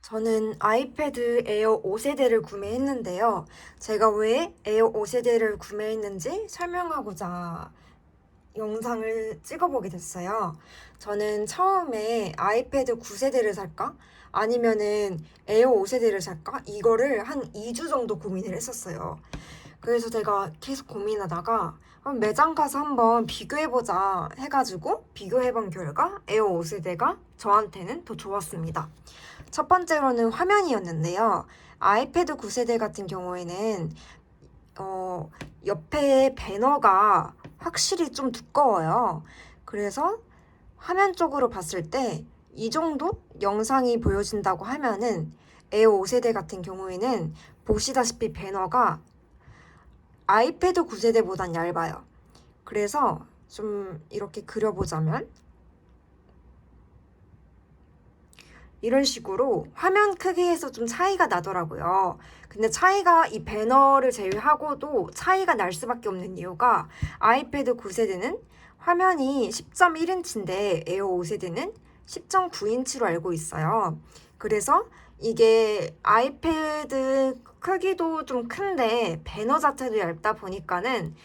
저는 아이패드 에어 5세대를 구매했는데요. 제가 왜 에어 5세대를 구매했는지 설명하고자 영상을 찍어보게 됐어요. 저는 처음에 아이패드 9세대를 살까? 아니면은 에어 5세대를 살까? 이거를 한 2주 정도 고민을 했었어요. 그래서 제가 계속 고민하다가 매장 가서 한번 비교해보자 해가지고 비교해본 결과 에어 5세대가 저한테는 더 좋았습니다. 첫 번째로는 화면이었는데요. 아이패드 9세대 같은 경우에는 옆에 배너가 확실히 좀 두꺼워요. 그래서 화면 쪽으로 봤을 때 이 정도 영상이 보여진다고 하면은 에어 5세대 같은 경우에는 보시다시피 배너가 아이패드 9세대보단 얇아요. 그래서 좀 이렇게 그려보자면 이런 식으로 화면 크기에서 좀 차이가 나더라고요. 근데 차이가 이 배너를 제외하고도 차이가 날 수밖에 없는 이유가 아이패드 9세대는 화면이 10.1인치인데 에어 5세대는 10.9인치로 알고 있어요. 그래서 이게 아이패드 크기도 좀 큰데 배너 자체도 얇다 보니까는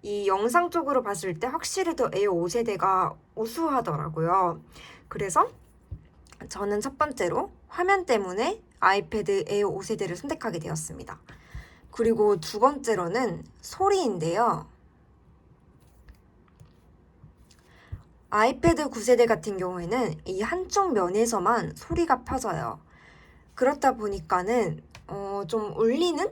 이 영상 쪽으로 봤을 때 확실히 더 에어 5세대가 우수하더라고요. 그래서 저는 첫 번째로 화면 때문에 아이패드 에어 5세대를 선택하게 되었습니다. 그리고 두 번째로는 소리인데요. 아이패드 9세대 같은 경우에는 이 한쪽 면에서만 소리가 퍼져요. 그렇다 보니까는 좀 울리는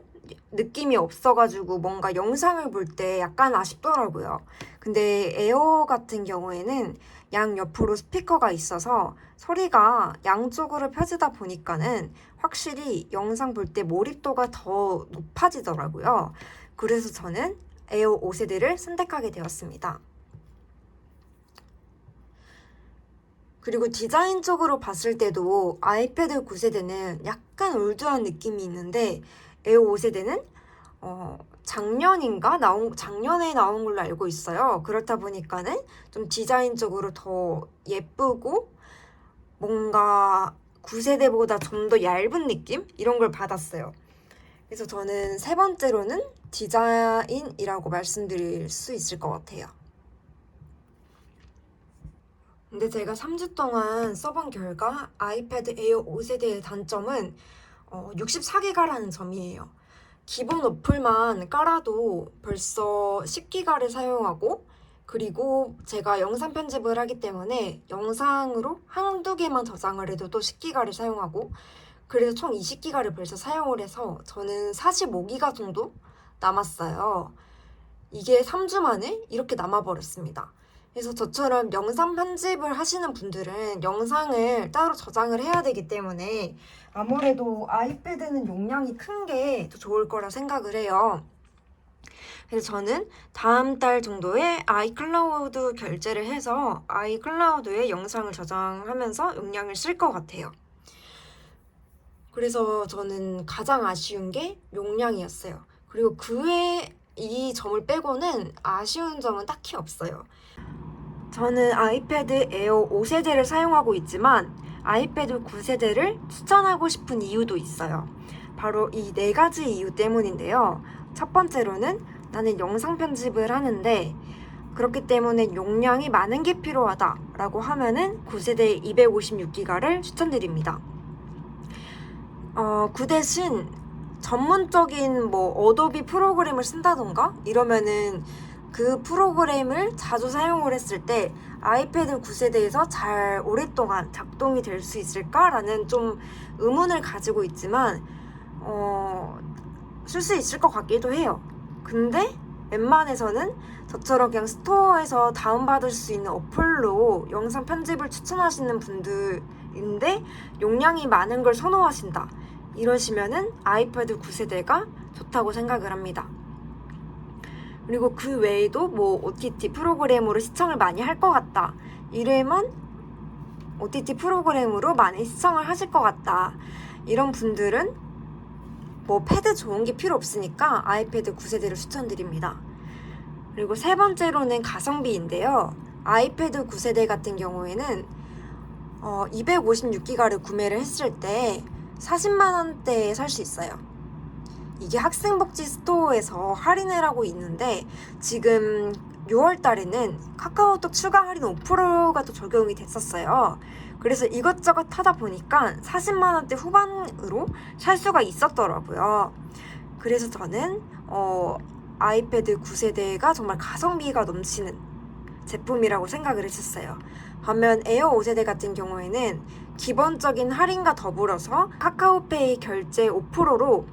느낌이 없어가지고 뭔가 영상을 볼 때 약간 아쉽더라고요. 근데 에어 같은 경우에는 양옆으로 스피커가 있어서 소리가 양쪽으로 펴지다 보니까는 확실히 영상 볼 때 몰입도가 더 높아지더라고요. 그래서 저는 에어 5세대를 선택하게 되었습니다. 그리고 디자인적으로 봤을 때도 아이패드 9세대는 약간 올드한 느낌이 있는데 에어 5세대는 작년에 나온 걸로 알고 있어요. 그렇다 보니까는 좀 디자인적으로 더 예쁘고 뭔가 9세대보다 좀 더 얇은 느낌? 이런 걸 받았어요. 그래서 저는 세 번째로는 디자인이라고 말씀드릴 수 있을 것 같아요. 근데 제가 3주 동안 써본 결과 아이패드 에어 5세대의 단점은 64기가라는 점이에요. 기본 어플만 깔아도 벌써 10기가를 사용하고, 그리고 제가 영상 편집을 하기 때문에 영상으로 한두 개만 저장을 해도 또 10기가를 사용하고, 그래서 총 20기가를 벌써 사용을 해서 저는 45기가 정도 남았어요. 이게 3주 만에 이렇게 남아버렸습니다. 그래서 저처럼 영상 편집을 하시는 분들은 영상을 따로 저장을 해야 되기 때문에 아무래도 아이패드는 용량이 큰 게 더 좋을 거라 생각을 해요. 그래서 저는 다음 달 정도에 아이클라우드 결제를 해서 아이클라우드에 영상을 저장하면서 용량을 쓸 것 같아요. 그래서 저는 가장 아쉬운 게 용량이었어요. 그리고 그 외에 이 점을 빼고는 아쉬운 점은 딱히 없어요. 저는 아이패드 에어 5세대를 사용하고 있지만 아이패드 9세대를 추천하고 싶은 이유도 있어요. 바로 이 네 가지 이유 때문인데요. 첫 번째로는 나는 영상 편집을 하는데 그렇기 때문에 용량이 많은 게 필요하다라고 하면은 9세대 256기가를 추천드립니다. 그 대신 전문적인 뭐 어도비 프로그램을 쓴다던가 이러면은 그 프로그램을 자주 사용을 했을 때 아이패드 9세대에서 잘 오랫동안 작동이 될 수 있을까라는 좀 의문을 가지고 있지만 쓸 수 있을 것 같기도 해요. 근데 웬만해서는 저처럼 그냥 스토어에서 다운받을 수 있는 어플로 영상 편집을 추천하시는 분들인데 용량이 많은 걸 선호하신다 이러시면은 아이패드 9세대가 좋다고 생각을 합니다. 그리고 그 외에도 뭐 OTT 프로그램으로 시청을 많이 할 것 같다 이러면 OTT 프로그램으로 많이 시청을 하실 것 같다 이런 분들은 뭐 패드 좋은 게 필요 없으니까 아이패드 9세대를 추천드립니다. 그리고 세 번째로는 가성비인데요. 아이패드 9세대 같은 경우에는 256기가를 구매를 했을 때 40만 원대에 살 수 있어요. 이게 학생복지 스토어에서 할인을 하고 있는데 지금 6월 달에는 카카오톡 추가 할인 5%가 또 적용이 됐었어요. 그래서 이것저것 하다 보니까 40만 원대 후반으로 살 수가 있었더라고요. 그래서 저는 아이패드 9세대가 정말 가성비가 넘치는 제품이라고 생각을 했었어요. 반면 에어 5세대 같은 경우에는 기본적인 할인과 더불어서 카카오페이 결제 5%로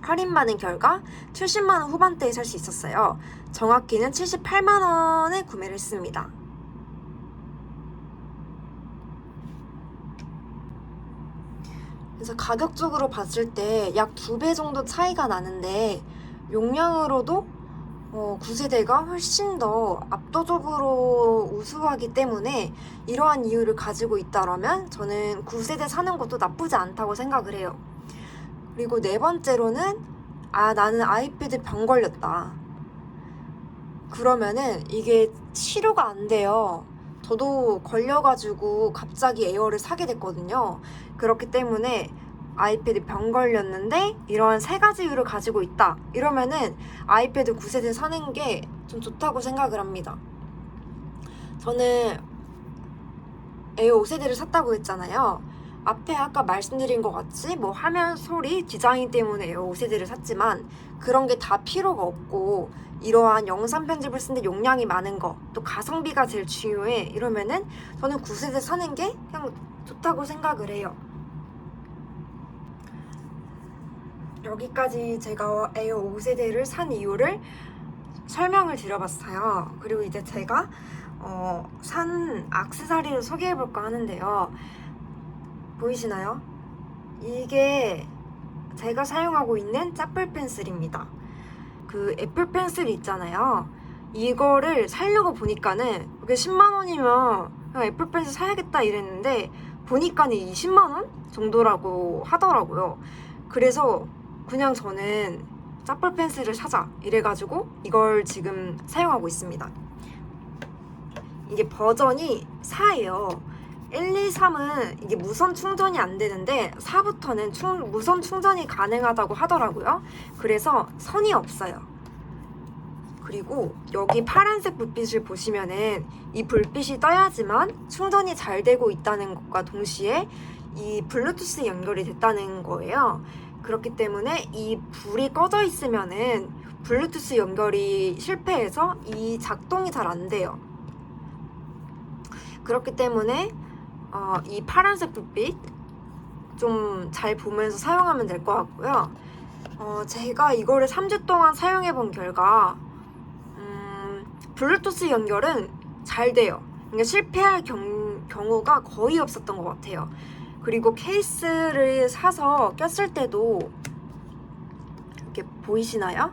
할인받은 결과 70만 원 후반대에 살 수 있었어요. 정확히는 78만 원에 구매를 했습니다. 그래서 가격적으로 봤을 때 약 2배 정도 차이가 나는데 용량으로도 9세대가 훨씬 더 압도적으로 우수하기 때문에 이러한 이유를 가지고 있다라면 저는 9세대 사는 것도 나쁘지 않다고 생각을 해요. 그리고 네 번째로는 나는 아이패드 병 걸렸다. 그러면은 이게 치료가 안 돼요. 저도 걸려가지고 갑자기 에어를 사게 됐거든요. 그렇기 때문에 아이패드 병 걸렸는데 이러한 세 가지 이유를 가지고 있다. 이러면은 아이패드 9세대 사는 게 좀 좋다고 생각을 합니다. 저는 에어 5세대를 샀다고 했잖아요. 앞에 아까 말씀드린 것 같이 뭐 화면, 소리, 디자인 때문에 에어 5세대를 샀지만 그런 게 다 필요가 없고 이러한 영상 편집을 쓰는데 용량이 많은 거, 또 가성비가 제일 중요해. 이러면은 저는 9세대 사는 게 그냥 좋다고 생각을 해요. 여기까지 제가 에어 5세대를 산 이유를 설명을 드려봤어요. 그리고 이제 제가 산 액세서리를 소개해볼까 하는데요. 보이시나요? 이게 제가 사용하고 있는 짜플 펜슬입니다. 그 애플 펜슬 있잖아요. 이거를 사려고 보니까는 이게 10만 원이면 그냥 애플 펜슬 사야겠다 이랬는데 보니까는 20만 원 정도라고 하더라고요. 그래서 그냥 저는 짜플 펜슬을 사자 이래가지고 이걸 지금 사용하고 있습니다. 이게 버전이 4예요. 1, 2, 3은 이게 무선 충전이 안 되는데 4부터는 무선 충전이 가능하다고 하더라고요. 그래서 선이 없어요. 그리고 여기 파란색 불빛을 보시면은 이 불빛이 떠야지만 충전이 잘 되고 있다는 것과 동시에 이 블루투스 연결이 됐다는 거예요. 그렇기 때문에 이 불이 꺼져 있으면은 블루투스 연결이 실패해서 이 작동이 잘 안 돼요. 그렇기 때문에 이 파란색 불빛 좀 잘 보면서 사용하면 될 것 같고요. 제가 이거를 3주 동안 사용해 본 결과 블루투스 연결은 잘 돼요. 그러니까 실패할 경우가 거의 없었던 것 같아요. 그리고 케이스를 사서 꼈을 때도 이렇게 보이시나요?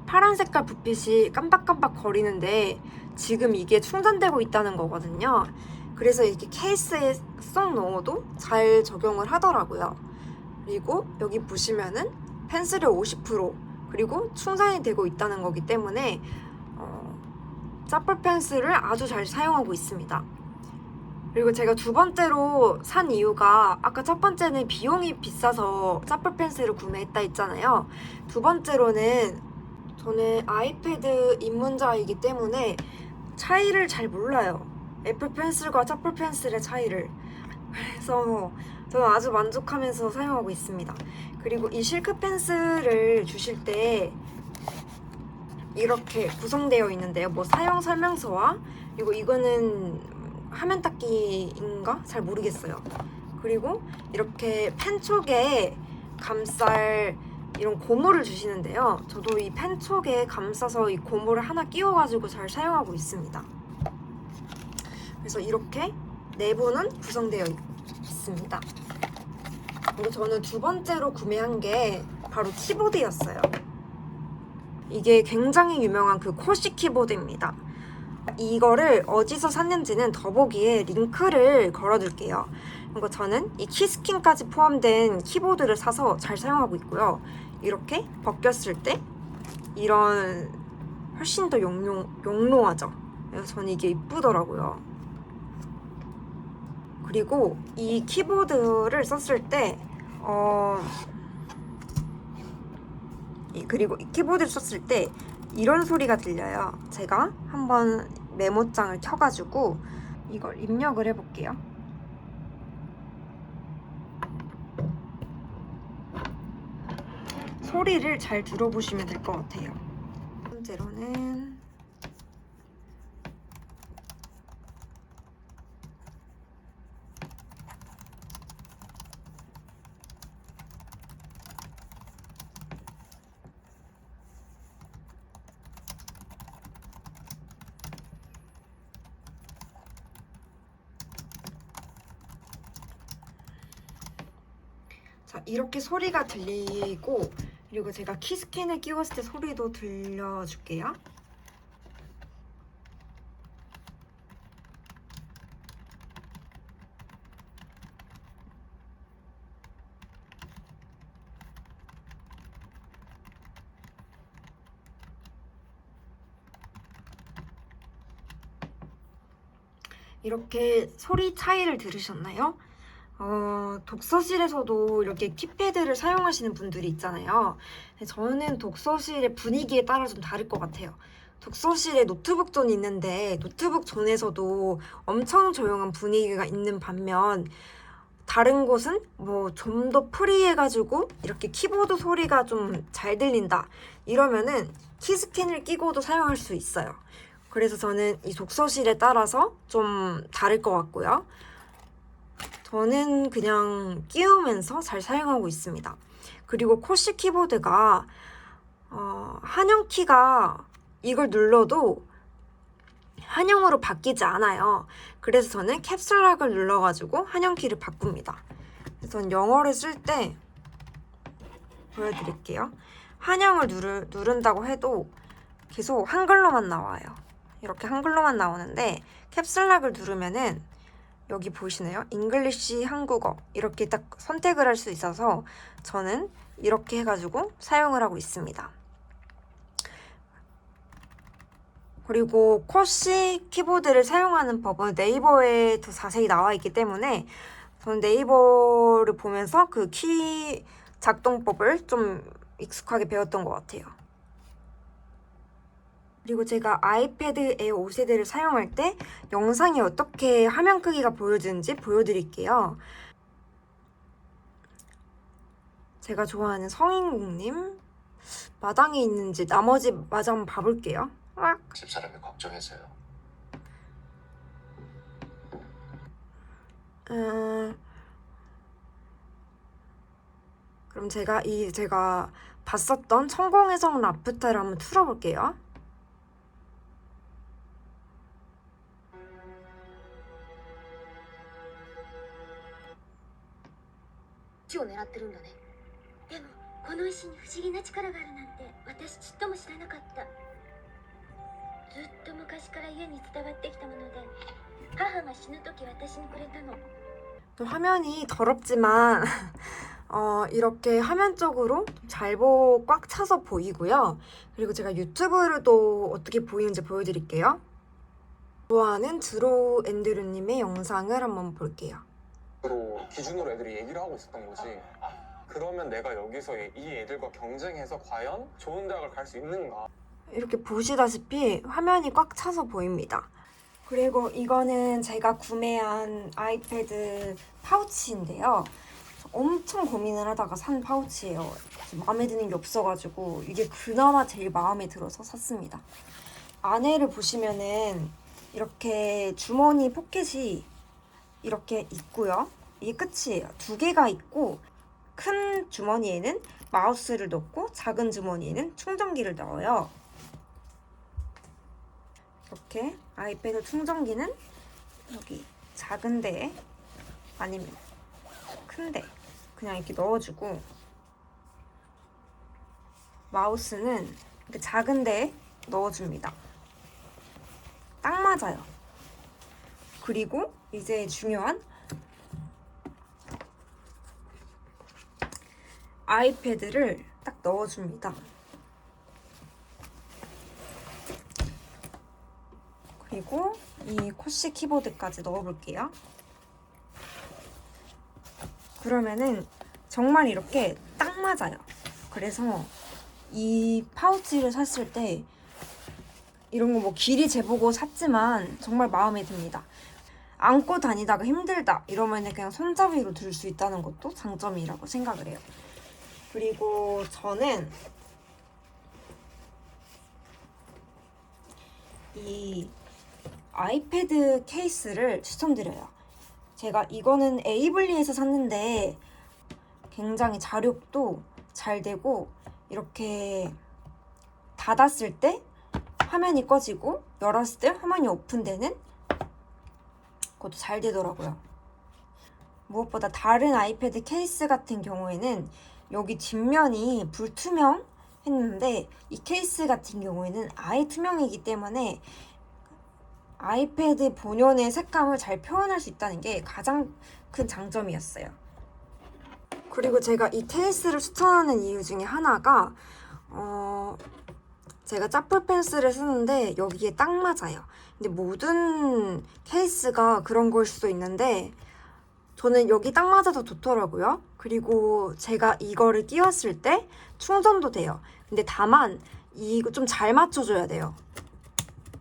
파란 색깔 불빛이 깜빡깜빡 거리는데 지금 이게 충전되고 있다는 거거든요. 그래서 이렇게 케이스에 쏙 넣어도 잘 적용을 하더라고요. 그리고 여기 보시면은 펜슬이 50% 그리고 충전이 되고 있다는 거기 때문에 짜플 펜슬을 아주 잘 사용하고 있습니다. 그리고 제가 두 번째로 산 이유가 아까 첫 번째는 비용이 비싸서 짜플 펜슬을 구매했다 했잖아요. 두 번째로는 저는 아이패드 입문자이기 때문에 차이를 잘 몰라요. 애플 펜슬과 짜플 펜슬의 차이를. 그래서 저는 아주 만족하면서 사용하고 있습니다. 그리고 이 실크 펜슬을 주실 때 이렇게 구성되어 있는데요. 뭐 사용 설명서와 그리고 이거는 화면 닦기인가? 잘 모르겠어요. 그리고 이렇게 펜 촉에 감쌀 이런 고무를 주시는데요. 저도 이 펜 촉에 감싸서 이 고무를 하나 끼워가지고 잘 사용하고 있습니다. 그래서 이렇게 내부는 구성되어 있습니다. 그리고 저는 두 번째로 구매한 게 바로 키보드였어요. 이게 굉장히 유명한 그 코시 키보드입니다. 이거를 어디서 샀는지는 더보기에 링크를 걸어둘게요. 그리고 저는 이 키스킨까지 포함된 키보드를 사서 잘 사용하고 있고요. 이렇게 벗겼을 때 이런 훨씬 더 용로하죠. 그래서 저는 이게 이쁘더라고요. 그리고 이 키보드를 썼을 때 그리고 이 키보드를 썼을 때 이런 소리가 들려요. 제가 한번 메모장을 켜가지고 이걸 입력을 해볼게요. 소리를 잘 들어보시면 될 것 같아요. 첫 번째로는 자, 이렇게 소리가 들리고, 그리고 제가 키스캔을 끼웠을 때 소리도 들려줄게요. 이렇게 소리 차이를 들으셨나요? 독서실에서도 이렇게 키패드를 사용하시는 분들이 있잖아요. 저는 독서실의 분위기에 따라 좀 다를 것 같아요. 독서실에 노트북 존이 있는데 노트북 존에서도 엄청 조용한 분위기가 있는 반면 다른 곳은 뭐 좀 더 프리해가지고 이렇게 키보드 소리가 좀 잘 들린다 이러면은 키스캔을 끼고도 사용할 수 있어요. 그래서 저는 이 독서실에 따라서 좀 다를 것 같고요. 저는 그냥 끼우면서 잘 사용하고 있습니다. 그리고 코시 키보드가 한영키가 이걸 눌러도 한영으로 바뀌지 않아요. 그래서 저는 캡슐락을 눌러가지고 한영키를 바꿉니다. 그래서 저는 영어를 쓸 때 보여드릴게요. 한영을 누른다고 해도 계속 한글로만 나와요. 이렇게 한글로만 나오는데 캡슐락을 누르면은 여기 보이시나요? 잉글리시 한국어 이렇게 딱 선택을 할 수 있어서 저는 이렇게 해가지고 사용을 하고 있습니다. 그리고 코시 키보드를 사용하는 법은 네이버에 더 자세히 나와 있기 때문에 저는 네이버를 보면서 그 키 작동법을 좀 익숙하게 배웠던 것 같아요. 그리고 제가 아이패드 에어 5세대를 사용할 때 영상이 어떻게 화면 크기가 보여지는지 보여드릴게요. 제가 좋아하는 성인국님 마당에 있는지 나머지 마저 한번 봐볼게요. 집사람이 걱정해서요. 그럼 제가 봤었던 천공의 성 라프타를 한번 틀어볼게요.地を狙ってるんだね。でもこの石に不思議な力があるなんて私ちっとも知らなかった。ずっと昔から家に伝わってきたもので母が死ぬ時私にくれたの。좀 화면이 더럽지만 이렇게 화면 쪽으로 잘 꽉 차서 보이고요. 그리고 제가 유튜브로도 어떻게 보이는지 보여드릴게요. 좋아하는 드로우 앤드류님의 영상을 한번 볼게요. 기준으로 애들이 얘기를 하고 있었던 거지. 그러면 내가 여기서 이 애들과 경쟁해서 과연 좋은 대학을 갈 수 있는가? 이렇게 보시다시피 화면이 꽉 차서 보입니다. 그리고 이거는 제가 구매한 아이패드 파우치인데요. 엄청 고민을 하다가 산 파우치예요. 마음에 드는 게 없어가지고 이게 그나마 제일 마음에 들어서 샀습니다. 안에를 보시면은 이렇게 주머니 포켓이 이렇게 있고요. 이게 끝이에요. 두 개가 있고 큰 주머니에는 마우스를 넣고 작은 주머니에는 충전기를 넣어요. 이렇게 아이패드 충전기는 여기 작은 데에 아니면 큰 데 그냥 이렇게 넣어주고 마우스는 이렇게 작은 데에 넣어줍니다. 딱 맞아요. 그리고 이제 중요한 아이패드를 딱 넣어줍니다. 그리고 이 코시 키보드까지 넣어볼게요. 그러면은 정말 이렇게 딱 맞아요. 그래서 이 파우치를 샀을 때 이런 거 뭐 길이 재보고 샀지만 정말 마음에 듭니다. 안고 다니다가 힘들다 이러면 그냥 손잡이로 들 수 있다는 것도 장점이라고 생각을 해요. 그리고 저는 이 아이패드 케이스를 추천드려요. 제가 이거는 에이블리에서 샀는데 굉장히 자력도 잘 되고 이렇게 닫았을 때 화면이 꺼지고 열었을 때 화면이 오픈되는 것도 잘 되더라고요. 무엇보다 다른 아이패드 케이스 같은 경우에는 여기 뒷면이 불투명했는데 이 케이스 같은 경우에는 아예 투명이기 때문에 아이패드 본연의 색감을 잘 표현할 수 있다는 게 가장 큰 장점이었어요. 그리고 제가 이 케이스를 추천하는 이유 중에 하나가 제가 짜풀 펜슬을 쓰는데 여기에 딱 맞아요. 근데 모든 케이스가 그런 걸 수도 있는데 저는 여기 딱 맞아도 좋더라고요. 그리고 제가 이거를 끼웠을 때 충전도 돼요. 근데 다만 이거 좀 잘 맞춰줘야 돼요.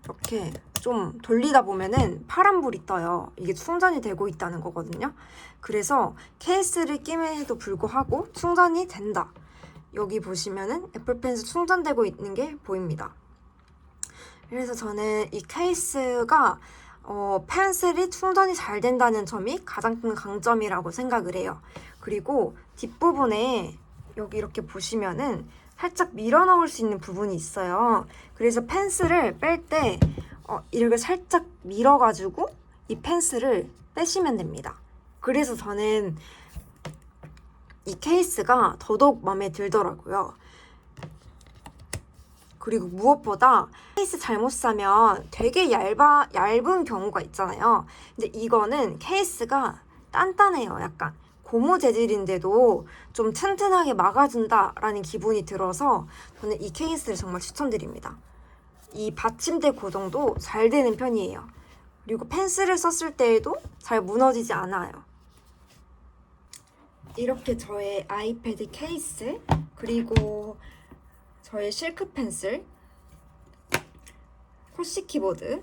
이렇게 좀 돌리다 보면은 파란불이 떠요. 이게 충전이 되고 있다는 거거든요. 그래서 케이스를 끼면에도 불구하고 충전이 된다. 여기 보시면은 애플 펜슬 충전되고 있는 게 보입니다. 그래서 저는 이 케이스가 펜슬이 충전이 잘 된다는 점이 가장 큰 강점이라고 생각을 해요. 그리고 뒷부분에 여기 이렇게 보시면은 살짝 밀어 넣을 수 있는 부분이 있어요. 그래서 펜슬을 뺄 때 이렇게 살짝 밀어가지고 이 펜슬을 빼시면 됩니다. 그래서 저는 이 케이스가 더더욱 마음에 들더라고요. 그리고 무엇보다 케이스 잘못 사면 되게 얇은 경우가 있잖아요. 근데 이거는 케이스가 단단해요. 약간 고무 재질인데도 좀 튼튼하게 막아준다라는 기분이 들어서 저는 이 케이스를 정말 추천드립니다. 이 받침대 고정도 잘 되는 편이에요. 그리고 펜슬을 썼을 때에도 잘 무너지지 않아요. 이렇게 저의 아이패드 케이스, 그리고 저의 실크 펜슬, 코시 키보드,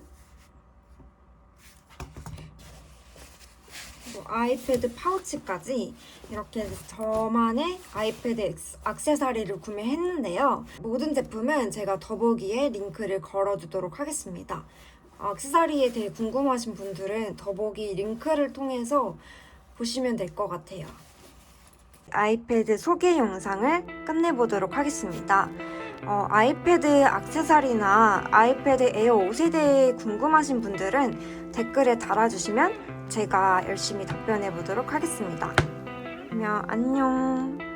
아이패드 파우치까지 이렇게 저만의 아이패드 액세서리를 구매했는데요. 모든 제품은 제가 더보기에 링크를 걸어두도록 하겠습니다. 액세서리에 대해 궁금하신 분들은 더보기 링크를 통해서 보시면 될 것 같아요. 아이패드 소개 영상을 끝내보도록 하겠습니다. 아이패드 액세서리나 아이패드 에어 5세대에 궁금하신 분들은 댓글에 달아주시면 제가 열심히 답변해 보도록 하겠습니다. 그러면 안녕.